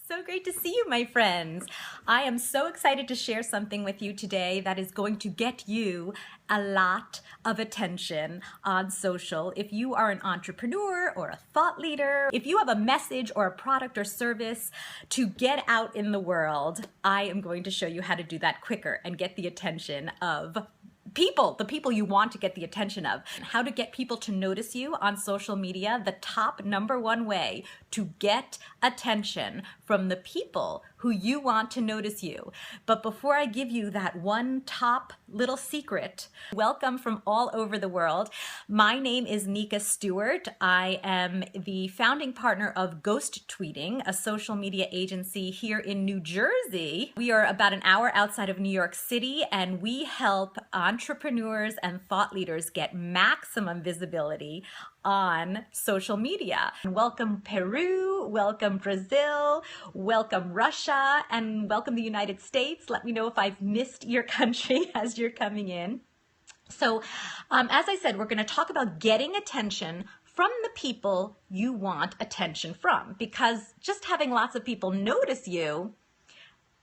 So great to see you, my friends. I am so excited to share something with you today that is going to get you a lot of attention on social. If you are an entrepreneur or a thought leader, if you have a message or a product or service to get out in the world, I am going to show you how to do that quicker and get the attention of the people you want to get the attention of. How to get people to notice you on social media, the top #1 way to get attention from the people who you want to notice you. But before I give you that one top little secret, welcome from all over the world. My name is Nika Stewart. I am the founding partner of Ghost Tweeting, a social media agency here in New Jersey. We are about an hour outside of New York City, and we help entrepreneurs and thought leaders get maximum visibility on social media. Welcome Peru, welcome Brazil, welcome Russia, and welcome the United States. Let me know if I've missed your country as you're coming in. So, as I said, we're going to talk about getting attention from the people you want attention from, because just having lots of people notice you,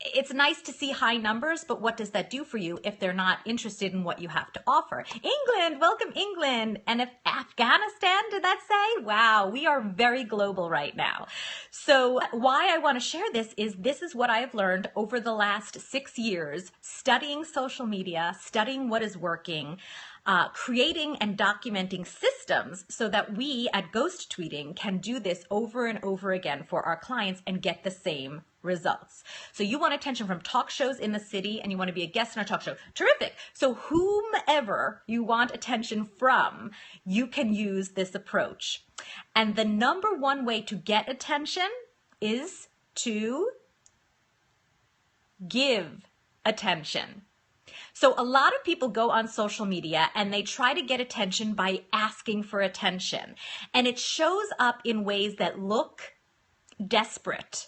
it's nice to see high numbers, but what does that do for you if they're not interested in what you have to offer? England, welcome England. And if Afghanistan, did that say? Wow, we are very global right now. So why I want to share this is what I have learned over the last 6 years, studying social media, studying what is working, creating and documenting systems so that we at Ghost Tweeting can do this over and over again for our clients and get the same results. So you want attention from talk shows in the city and you want to be a guest on a talk show. Terrific. So whomever you want attention from, you can use this approach. And the #1 way to get attention is to give attention. So a lot of people go on social media and they try to get attention by asking for attention. And it shows up in ways that look desperate.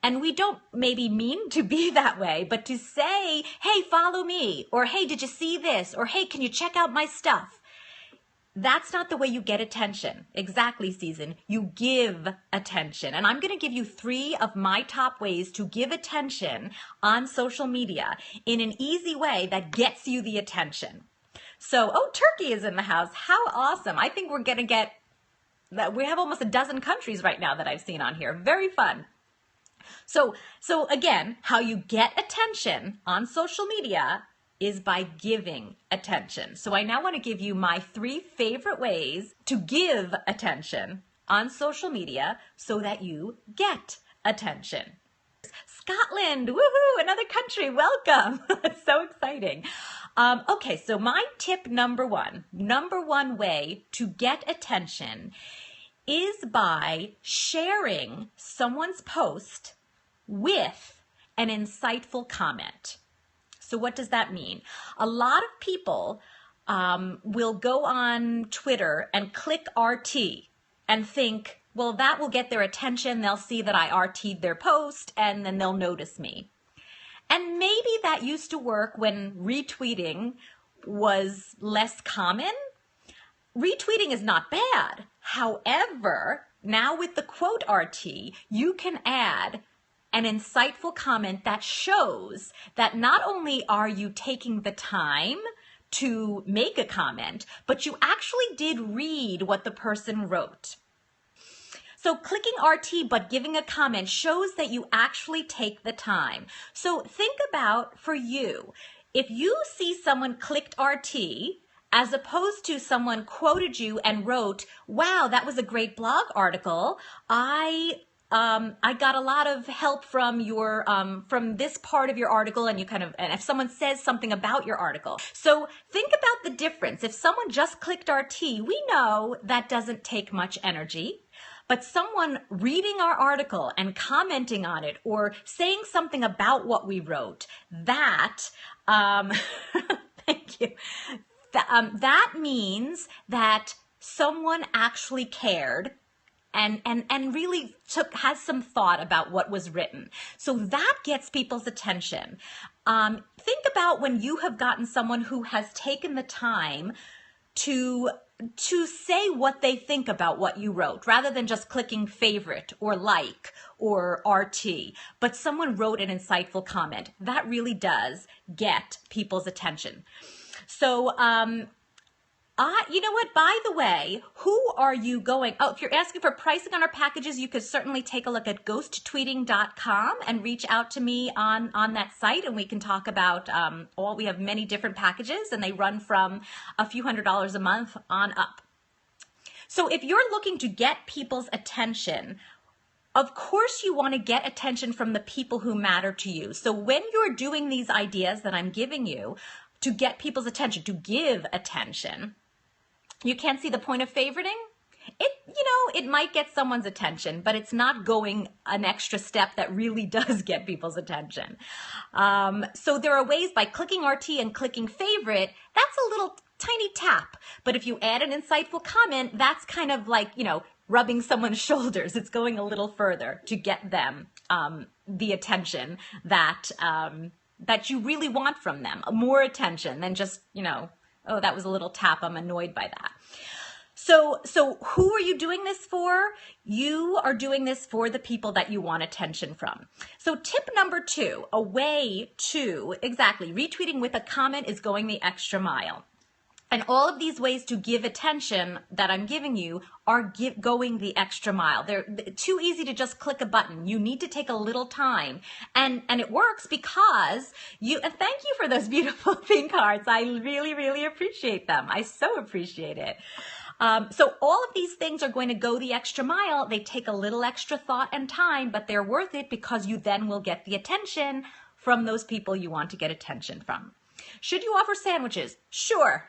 And we don't maybe mean to be that way, but to say, hey, follow me, or hey, did you see this? Or hey, can you check out my stuff? That's not the way you get attention. Exactly, Susan. You give attention. And I'm going to give you 3 of my top ways to give attention on social media in an easy way that gets you the attention. So, oh, Turkey is in the house. How awesome. I think we're going to get that. We have almost a dozen countries right now that I've seen on here. Very fun. So again, how you get attention on social media is by giving attention. So I now want to give you my 3 favorite ways to give attention on social media so that you get attention. Scotland, woohoo, another country, welcome. It's so exciting. Okay, so my tip #1 way to get attention is by sharing someone's post with an insightful comment. So what does that mean? A lot of people will go on Twitter and click RT and think, well, that will get their attention. They'll see that I RT'd their post and then they'll notice me. And maybe that used to work when retweeting was less common. Retweeting is not bad. However, now with the quote RT, you can add an insightful comment that shows that not only are you taking the time to make a comment, but you actually did read what the person wrote. So clicking RT but giving a comment shows that you actually take the time. So think about, for you, if you see someone clicked RT as opposed to someone quoted you and wrote, wow, that was a great blog article. I got a lot of help from your from this part of your article, and and if someone says something about your article. So think about the difference. If someone just clicked RT, we know that doesn't take much energy. But someone reading our article and commenting on it or saying something about what we wrote, that thank you. That means that someone actually cared and really has some thought about what was written. So that gets people's attention. Think about when you have gotten someone who has taken the time to to say what they think about what you wrote rather than just clicking favorite or like or RT. But someone wrote an insightful comment. That really does get people's attention. So, you know what, by the way, who are you going? Oh, if you're asking for pricing on our packages, you could certainly take a look at ghosttweeting.com and reach out to me on that site, and we can talk about we have many different packages, and they run from a few $100s a month on up. So if you're looking to get people's attention, of course you want to get attention from the people who matter to you. So when you're doing these ideas that I'm giving you to get people's attention, to give attention, you can't see the point of favoriting? It might get someone's attention, but it's not going an extra step that really does get people's attention. So there are ways by clicking RT and clicking favorite, that's a little tiny tap. But if you add an insightful comment, that's kind of like, rubbing someone's shoulders. It's going a little further to get them the attention that you really want from them. More attention than just, oh, that was a little tap. I'm annoyed by that. So who are you doing this for? You are doing this for the people that you want attention from. So tip number 2, a way to, exactly, retweeting with a comment is going the extra mile. And all of these ways to give attention that I'm giving you are going the extra mile. They're too easy to just click a button. You need to take a little time. And it works because and thank you for those beautiful pink hearts. I really, really appreciate them. I so appreciate it. So all of these things are going to go the extra mile. They take a little extra thought and time, but they're worth it because you then will get the attention from those people you want to get attention from. Should you offer sandwiches? Sure.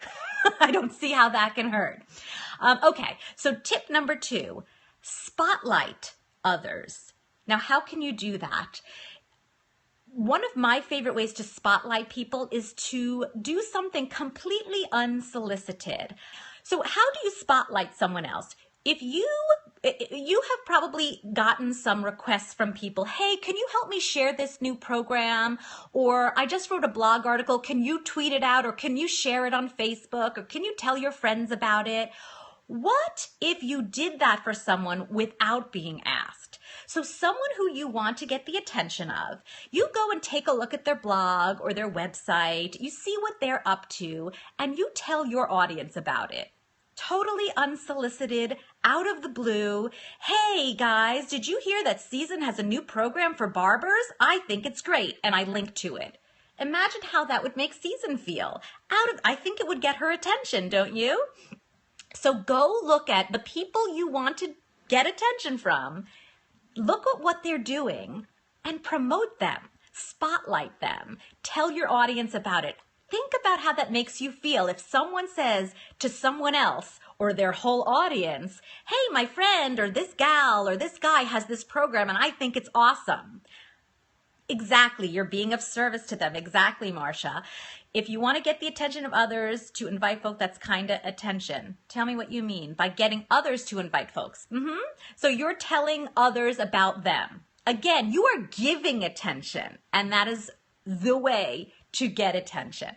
I don't see how that can hurt. Okay, so tip number 2, spotlight others. Now, how can you do that? One of my favorite ways to spotlight people is to do something completely unsolicited. So how do you spotlight someone else? If you have probably gotten some requests from people, hey, can you help me share this new program? Or I just wrote a blog article, can you tweet it out? Or can you share it on Facebook? Or can you tell your friends about it? What if you did that for someone without being asked? So someone who you want to get the attention of, you go and take a look at their blog or their website, you see what they're up to, and you tell your audience about it. Totally unsolicited, out of the blue. Hey guys, did you hear that Season has a new program for barbers? I think it's great, and I link to it. Imagine how that would make Season feel. I think it would get her attention, don't you? So go look at the people you want to get attention from, look at what they're doing, and promote them. Spotlight them. Tell your audience about it. Think about how that makes you feel if someone says to someone else or their whole audience, hey, my friend or this gal or this guy has this program and I think it's awesome. Exactly, you're being of service to them. Exactly, Marcia. If you want to get the attention of others, to invite folk, that's kind of attention. Tell me what you mean by getting others to invite folks. So you're telling others about them. Again, you are giving attention, and that is the way to get attention.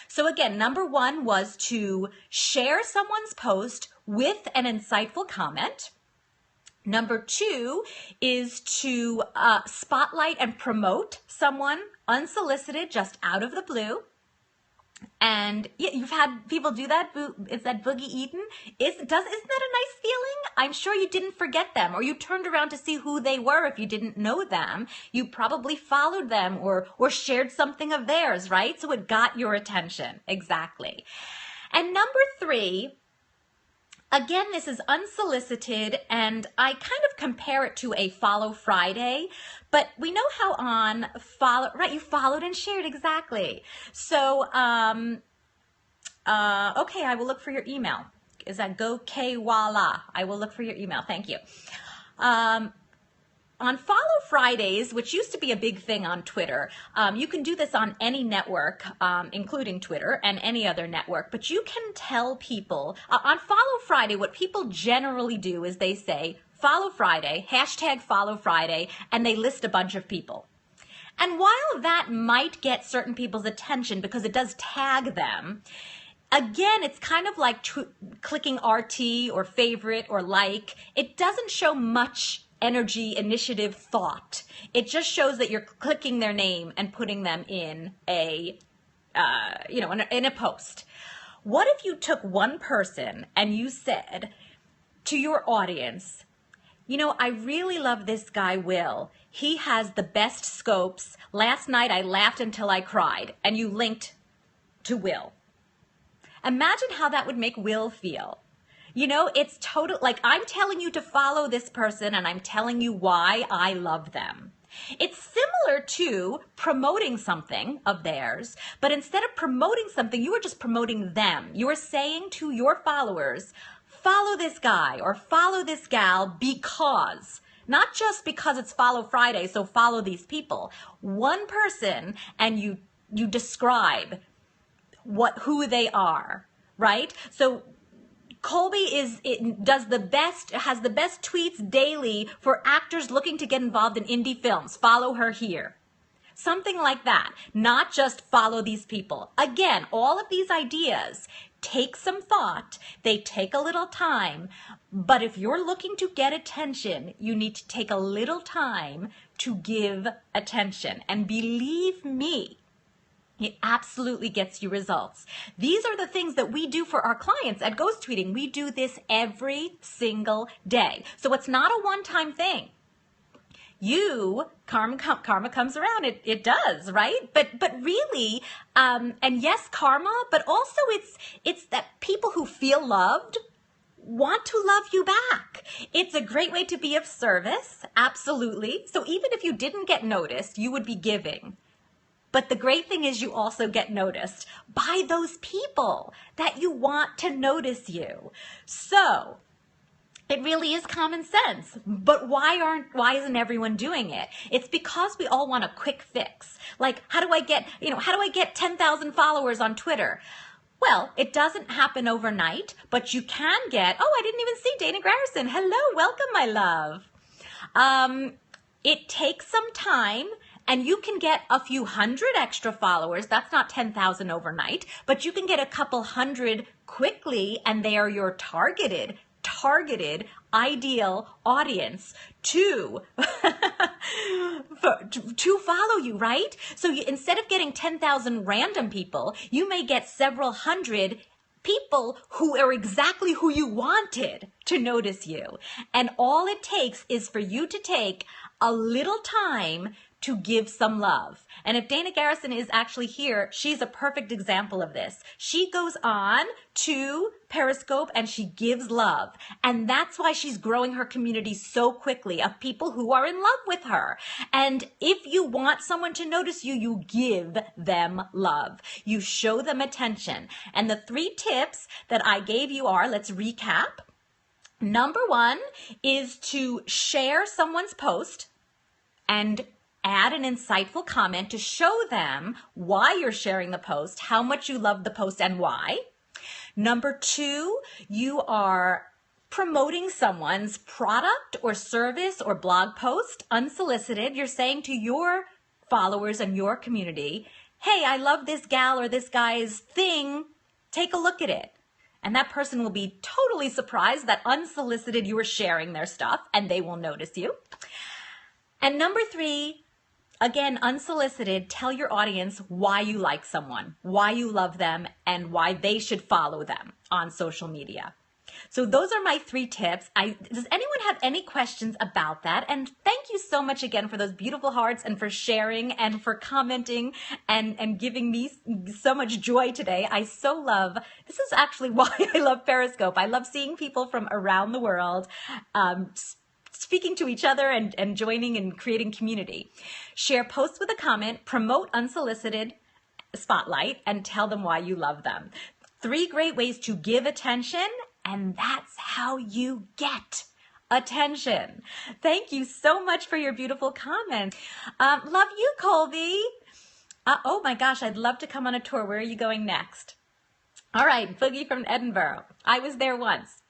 So again, number 1 was to share someone's post with an insightful comment. Number 2 is to spotlight and promote someone unsolicited, just out of the blue. And yeah, you've had people do that. Is that Boogie Eden? Isn't that a nice feeling? I'm sure you didn't forget them, or you turned around to see who they were if you didn't know them. You probably followed them or shared something of theirs, right? So it got your attention. Exactly. And number 3, again, this is unsolicited, and I kind of compare it to a Follow Friday, but we know how on follow, right? You followed and shared, exactly. So, okay, I will look for your email. Is that Go K Wala? I will look for your email. Thank you. On Follow Fridays, which used to be a big thing on Twitter, you can do this on any network, including Twitter and any other network, but you can tell people, on Follow Friday, what people generally do is they say, Follow Friday, hashtag Follow Friday, and they list a bunch of people. And while that might get certain people's attention because it does tag them, Again, it's kind of like clicking RT or favorite or like. It doesn't show much energy, initiative, thought. It just shows that you're clicking their name and putting them in a, in a post. What if you took one person and you said to your audience, I really love this guy, Will. He has the best scopes. Last night I laughed until I cried. And you linked to Will. Imagine how that would make Will feel. It's total, like I'm telling you to follow this person and I'm telling you why I love them. It's similar to promoting something of theirs, but instead of promoting something, you are just promoting them. You are saying to your followers, follow this guy or follow this gal because, not just because it's Follow Friday, so follow these people. One person, and you describe who they are, right? So Colby has the best tweets daily for actors looking to get involved in indie films. Follow her here. Something like that. Not just follow these people. Again, all of these ideas take some thought. They take a little time. But if you're looking to get attention, you need to take a little time to give attention. And believe me, it absolutely gets you results. These are the things that we do for our clients at Ghost Tweeting. We do this every single day. So it's not a one-time thing. Karma comes around. It does, right? But really, and yes, karma, but also it's that people who feel loved want to love you back. It's a great way to be of service. Absolutely. So even if you didn't get noticed, you would be giving. But the great thing is you also get noticed by those people that you want to notice you. So it really is common sense. But why isn't everyone doing it? It's because we all want a quick fix. Like, how do I get 10,000 followers on Twitter? Well, it doesn't happen overnight, but you can get, I didn't even see Dana Grierson. Hello, welcome, my love. It takes some time. And you can get a few hundred extra followers. That's not 10,000 overnight, but you can get a couple hundred quickly, and they are your targeted ideal audience to follow you, right? So instead of getting 10,000 random people, you may get several hundred people who are exactly who you wanted to notice you. And all it takes is for you to take a little time to give some love. And if Dana Garrison is actually here, she's a perfect example of this. She goes on to Periscope and she gives love. And that's why she's growing her community so quickly of people who are in love with her. And if you want someone to notice you, you give them love. You show them attention. And the 3 tips that I gave you are, let's recap. Number 1 is to share someone's post and add an insightful comment to show them why you're sharing the post, how much you love the post, and why. Number 2, you are promoting someone's product or service or blog post unsolicited. You're saying to your followers and your community, hey, I love this gal or this guy's thing. Take a look at it. And that person will be totally surprised that unsolicited you are sharing their stuff and they will notice you. And number 3, again, unsolicited, tell your audience why you like someone, why you love them, and why they should follow them on social media. So those are my 3 tips. Does anyone have any questions about that? And thank you so much again for those beautiful hearts and for sharing and for commenting and giving me so much joy today. I so love, this is actually why I love Periscope. I love seeing people from around the world speaking to each other and joining and creating community. Share posts with a comment, promote unsolicited spotlight, and tell them why you love them. 3 great ways to give attention, and that's how you get attention. Thank you so much for your beautiful comments. Love you, Colby. Oh my gosh, I'd love to come on a tour. Where are you going next? All right, Boogie from Edinburgh. I was there once.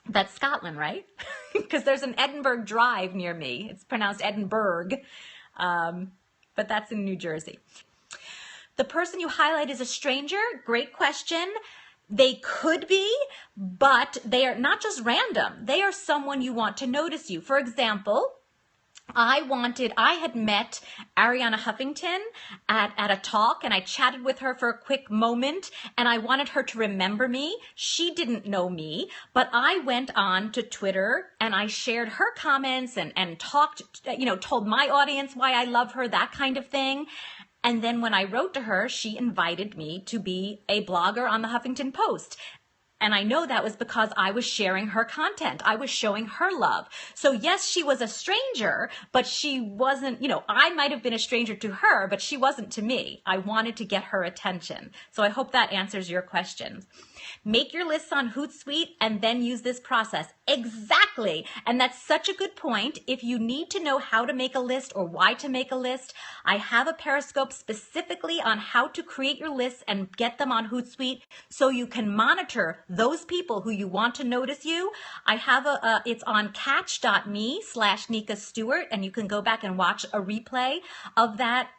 That's Scotland, right? Because there's an Edinburgh Drive near me. It's pronounced Edinburgh, but that's in New Jersey. The person you highlight is a stranger. Great question. They could be, but they are not just random. They are someone you want to notice you. For example, I had met Arianna Huffington at a talk, and I chatted with her for a quick moment, and I wanted her to remember me. She didn't know me, but I went on to Twitter and I shared her comments and talked, told my audience why I love her, that kind of thing. And then when I wrote to her, she invited me to be a blogger on the Huffington Post. And I know that was because I was sharing her content. I was showing her love. So yes, she was a stranger, but she wasn't, I might have been a stranger to her, but she wasn't to me. I wanted to get her attention. So I hope that answers your question. Make your lists on Hootsuite and then use this process. Exactly. And that's such a good point. If you need to know how to make a list or why to make a list, I have a Periscope specifically on how to create your lists and get them on Hootsuite so you can monitor those people who you want to notice you. I have it's on catch.me/Nika Stewart, and you can go back and watch a replay of that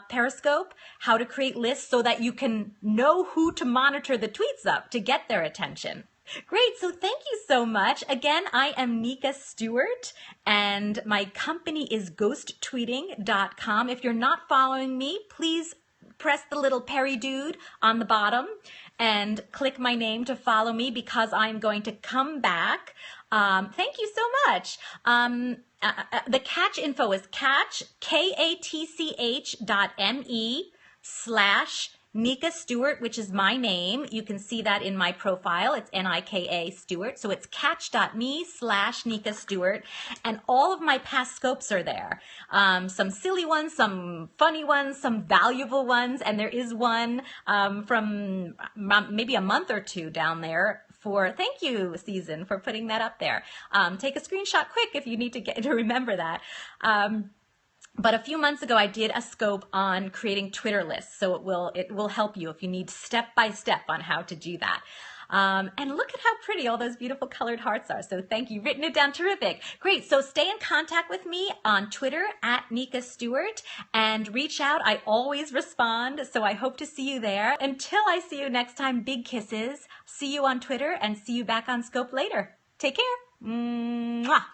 Periscope, how to create lists so that you can know who to monitor the tweets up to get their attention. Great. So thank you so much. Again, I am Nika Stewart and my company is ghosttweeting.com. If you're not following me, please press the little Perry dude on the bottom and click my name to follow me because I'm going to come back. Thank you so much. The catch info is katch.me/Nika Stewart, which is my name. You can see that in my profile. It's Nika Stewart. So it's catch.me/Nika Stewart. And all of my past scopes are there. Some silly ones, some funny ones, some valuable ones. And there is one from maybe a month or two down there. Thank you, Season, for putting that up there. Take a screenshot quick if you need to remember that. But a few months ago, I did a scope on creating Twitter lists. So it will help you if you need step by step on how to do that. And look at how pretty all those beautiful colored hearts are. So thank you. Written it down. Terrific. Great. So stay in contact with me on Twitter @Nika Stewart and reach out. I always respond. So I hope to see you there. Until I see you next time, big kisses. See you on Twitter and see you back on Scope later. Take care. Mwah.